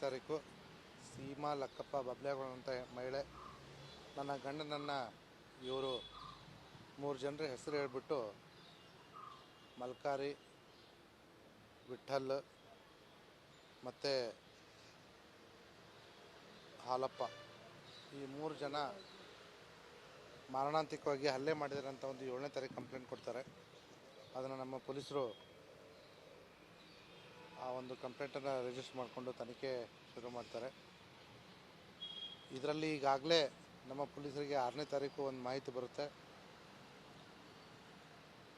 ತಾರೀಕು ಸೀಮಾ ಲಕ್ಕಪ್ಪ ಬಬ್ಲೇಗೌಡ ಅಂತ ಮಹಿಳೆ ನನ್ನ ಗಂಡನನ್ನು ಇವರು 3 ಜನರ ಹೆಸರು ಹೇಳ್ಬಿಟ್ಟು ಮಲ್ಕಾರಿ, ವಿಠಲ್ ಮತ್ತು ಹಾಲಪ್ಪ ಈ 3 ಜನ ಮಾರಣಾಂತಿಕವಾಗಿ ಹಲ್ಲೆ ಮಾಡಿದ್ದಾರೆ ಅಂತ ಒಂದು 7ನೇ ತಾರೀಕು ಕಂಪ್ಲೇಂಟ್ ಕೊಡ್ತಾರೆ. ಅದನ್ನು ನಮ್ಮ ಪೊಲೀಸರು ಆ ಒಂದು ಕಂಪ್ಲೇಂಟನ್ನು ರಿಜಿಸ್ಟರ್ ಮಾಡಿಕೊಂಡು ತನಿಖೆ ಶುರು ಮಾಡ್ತಾರೆ. ಇದರಲ್ಲಿ ಈಗಾಗಲೇ ನಮ್ಮ ಪೊಲೀಸರಿಗೆ 6ನೇ ತಾರೀಕು ಒಂದು ಮಾಹಿತಿ ಬರುತ್ತೆ.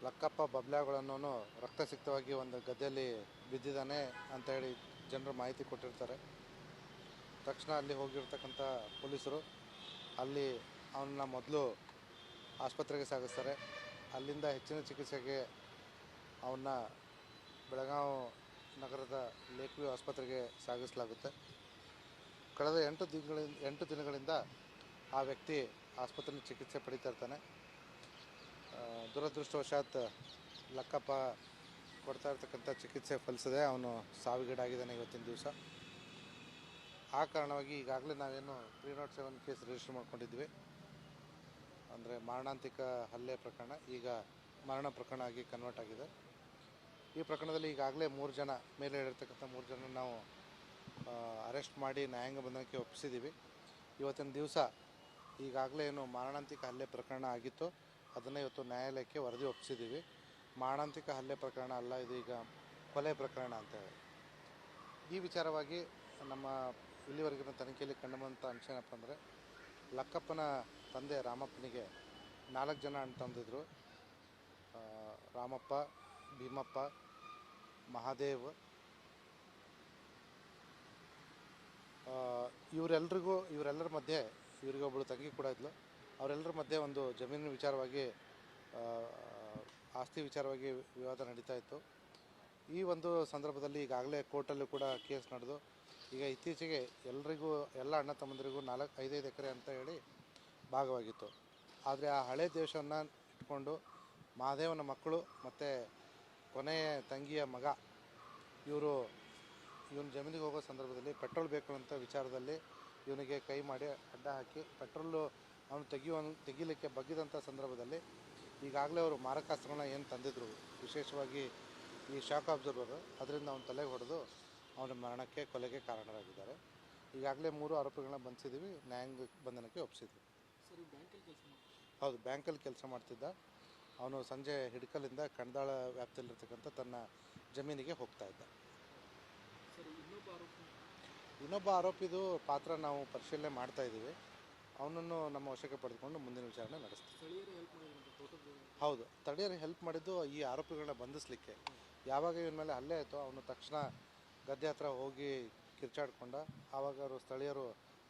ಲಕ್ಕಪ್ಪ ಬಬ್ಲೇಗೌಡನವನು ರಕ್ತಸಿಕ್ತವಾಗಿ ಒಂದು ಗದ್ದೆಯಲ್ಲಿ ಬಿದ್ದಿದ್ದಾನೆ ಅಂತ ಹೇಳಿ ಜನರು ಮಾಹಿತಿ ಕೊಟ್ಟಿರ್ತಾರೆ. ತಕ್ಷಣ ಅಲ್ಲಿ ಹೋಗಿರ್ತಕ್ಕಂಥ ಪೊಲೀಸರು ಅಲ್ಲಿ ಅವನನ್ನು ಮೊದಲು ಆಸ್ಪತ್ರೆಗೆ ಸಾಗಿಸ್ತಾರೆ. ಅಲ್ಲಿಂದ ಹೆಚ್ಚಿನ ಚಿಕಿತ್ಸೆಗೆ ಅವನ್ನ ಬೆಳಗಾವಿ ನಗರದ ಲೇಕ್ವ್ಯೂ ಆಸ್ಪತ್ರೆಗೆ ಸಾಗಿಸಲಾಗುತ್ತೆ. ಕಳೆದ 8 ದಿನಗಳಿಂದ ಆ ವ್ಯಕ್ತಿ ಆಸ್ಪತ್ರೆಯಲ್ಲಿ ಚಿಕಿತ್ಸೆ ಪಡೀತಾ ಇರ್ತಾನೆ. ದುರದೃಷ್ಟವಶಾತ್ ಲಕ್ಕಪ್ಪ ಕೊಡ್ತಾ ಇರ್ತಕ್ಕಂಥ ಚಿಕಿತ್ಸೆ ಫಲಿಸದೆ ಅವನು ಸಾವಿಗೀಡಾಗಿದ್ದಾನೆ ಇವತ್ತಿನ ದಿವಸ. ಆ ಕಾರಣವಾಗಿ ಈಗಾಗಲೇ ನಾವೇನು 307 ಕೇಸ್ ರಿಜಿಸ್ಟರ್ ಮಾಡ್ಕೊಂಡಿದ್ವಿ. ಅಂದರೆ ಮಾರಣಾಂತಿಕ ಹಲ್ಲೆ ಪ್ರಕರಣ ಈಗ ಮರಣ ಪ್ರಕರಣ ಆಗಿ ಕನ್ವರ್ಟ್ ಆಗಿದೆ. ಈ ಪ್ರಕರಣದಲ್ಲಿ ಈಗಾಗಲೇ 3 ಜನ ಮೇಲೆ ಹೇಳಿರ್ತಕ್ಕಂಥ 3 ಜನ ನಾವು ಅರೆಸ್ಟ್ ಮಾಡಿ ನ್ಯಾಯಾಂಗ ಬಂಧನಕ್ಕೆ ಒಪ್ಪಿಸಿದ್ದೀವಿ. ಇವತ್ತಿನ ದಿವಸ ಈಗಾಗಲೇ ಏನು ಮಾರಣಾಂತಿಕ ಹಲ್ಲೆ ಪ್ರಕರಣ ಆಗಿತ್ತು ಅದನ್ನು ಇವತ್ತು ನ್ಯಾಯಾಲಯಕ್ಕೆ ವರದಿ ಒಪ್ಪಿಸಿದ್ದೀವಿ. ಮಾರಣಾಂತಿಕ ಹಲ್ಲೆ ಪ್ರಕರಣ ಅಲ್ಲ, ಇದು ಈಗ ಕೊಲೆ ಪ್ರಕರಣ ಅಂತೇಳಿ. ಈ ವಿಚಾರವಾಗಿ ನಮ್ಮ ಇಲ್ಲಿವರೆಗಿನ ತನಿಖೆಯಲ್ಲಿ ಕಂಡುಬಂದಂಥ ಅಂಶ ಏನಪ್ಪ ಅಂದರೆ, ಲಕ್ಕಪ್ಪನ ತಂದೆ ರಾಮಪ್ಪನಿಗೆ 4 ಜನ ಅಣ್ಣ ತಮ್ಮಂದಿದ್ರು. ರಾಮಪ್ಪ, ಭೀಮಪ್ಪ, ಮಹಾದೇವ್. ಇವರೆಲ್ಲರ ಮಧ್ಯೆ ಇವರಿಗೆ ಒಬ್ಬಳು ತಂಗಿ ಕೂಡ ಇದ್ಲು. ಅವರೆಲ್ಲರ ಮಧ್ಯೆ ಒಂದು ಜಮೀನಿನ ವಿಚಾರವಾಗಿ ಆಸ್ತಿ ವಿಚಾರವಾಗಿ ವಿವಾದ ನಡೀತಾ ಇತ್ತು. ಈ ಒಂದು ಸಂದರ್ಭದಲ್ಲಿ ಈಗಾಗಲೇ ಕೋರ್ಟಲ್ಲೂ ಕೂಡ ಕೇಸ್ ನಡೆದು ಈಗ ಇತ್ತೀಚೆಗೆ ಎಲ್ಲ ಅಣ್ಣ ತಮ್ಮಂದಿರಿಗೂ 5 ಎಕರೆ ಅಂತ ಹೇಳಿ ಭಾಗವಾಗಿತ್ತು. ಆದರೆ ಆ ಹಳೆ ದೇಶವನ್ನು ಇಟ್ಕೊಂಡು ಮಹಾದೇವನ ಮಕ್ಕಳು ಮತ್ತು ಕೊನೆಯ ತಂಗಿಯ ಮಗ ಇವನ ಜಮೀನಿಗೆ ಹೋಗೋ ಸಂದರ್ಭದಲ್ಲಿ ಪೆಟ್ರೋಲ್ ಬೇಕು ಅಂತ ವಿಚಾರದಲ್ಲಿ ಇವನಿಗೆ ಕೈ ಮಾಡಿ ಅಡ್ಡ ಹಾಕಿ ಪೆಟ್ರೋಲು ಅವನು ತೆಗಿಲಿಕ್ಕೆ ಬಗ್ಗಿದಂಥ ಸಂದರ್ಭದಲ್ಲಿ ಈಗಾಗಲೇ ಅವರು ಮಾರಕಾಸ್ತ್ರಗಳನ್ನ ಏನು ತಂದಿದ್ರು, ವಿಶೇಷವಾಗಿ ಈ ಶಾಕ್ ಅಬ್ಸರ್ವರ್, ಅದರಿಂದ ಅವನ ತಲೆಗೆ ಹೊಡೆದು ಅವನ ಮರಣಕ್ಕೆ, ಕೊಲೆಗೆ ಕಾರಣರಾಗಿದ್ದಾರೆ. ಈಗಾಗಲೇ 3 ಆರೋಪಿಗಳನ್ನ ಬಂಧಿಸಿದ್ದೀವಿ, ನ್ಯಾಯಾಂಗ ಬಂಧನಕ್ಕೆ ಒಪ್ಪಿಸಿದ್ವಿ. ಹೌದು, ಬ್ಯಾಂಕಲ್ಲಿ ಕೆಲಸ ಮಾಡ್ತಿದ್ದ ಅವನು. ಸಂಜೆ ಹಿಡ್ಕಲಿಂದ ಕಣದಾಳ ವ್ಯಾಪ್ತಿಯಲ್ಲಿರ್ತಕ್ಕಂಥ ತನ್ನ ಜಮೀನಿಗೆ ಹೋಗ್ತಾ ಇದ್ದ. ಇನ್ನೊಬ್ಬ ಆರೋಪಿದು ಪಾತ್ರ ನಾವು ಪರಿಶೀಲನೆ ಮಾಡ್ತಾ ಇದ್ದೀವಿ. ಅವನನ್ನು ನಮ್ಮ ವಶಕ್ಕೆ ಪಡೆದುಕೊಂಡು ಮುಂದಿನ ವಿಚಾರಣೆ ನಡೆಸ್ತೀವಿ. ಹೌದು, ಸ್ಥಳೀಯರಿಗೆ ಹೆಲ್ಪ್ ಮಾಡಿದ್ದು ಈ ಆರೋಪಿಗಳನ್ನ ಬಂಧಿಸಲಿಕ್ಕೆ. ಯಾವಾಗ ಇವನ ಮೇಲೆ ಹಲ್ಲೆ ಆಯಿತೋ ಅವನು ತಕ್ಷಣ ಗದ್ದೆ ಹತ್ರ ಹೋಗಿ ಕಿರ್ಚಾಡ್ಕೊಂಡ. ಆವಾಗ ಅವರು ಸ್ಥಳೀಯರು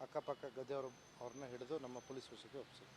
ಅಕ್ಕಪಕ್ಕ ಗದ್ದೆಯವರು ಅವ್ರನ್ನ ಹಿಡಿದು ನಮ್ಮ ಪೊಲೀಸ್ ವಶಕ್ಕೆ ಒಪ್ಪಿಸಿದ್ರು.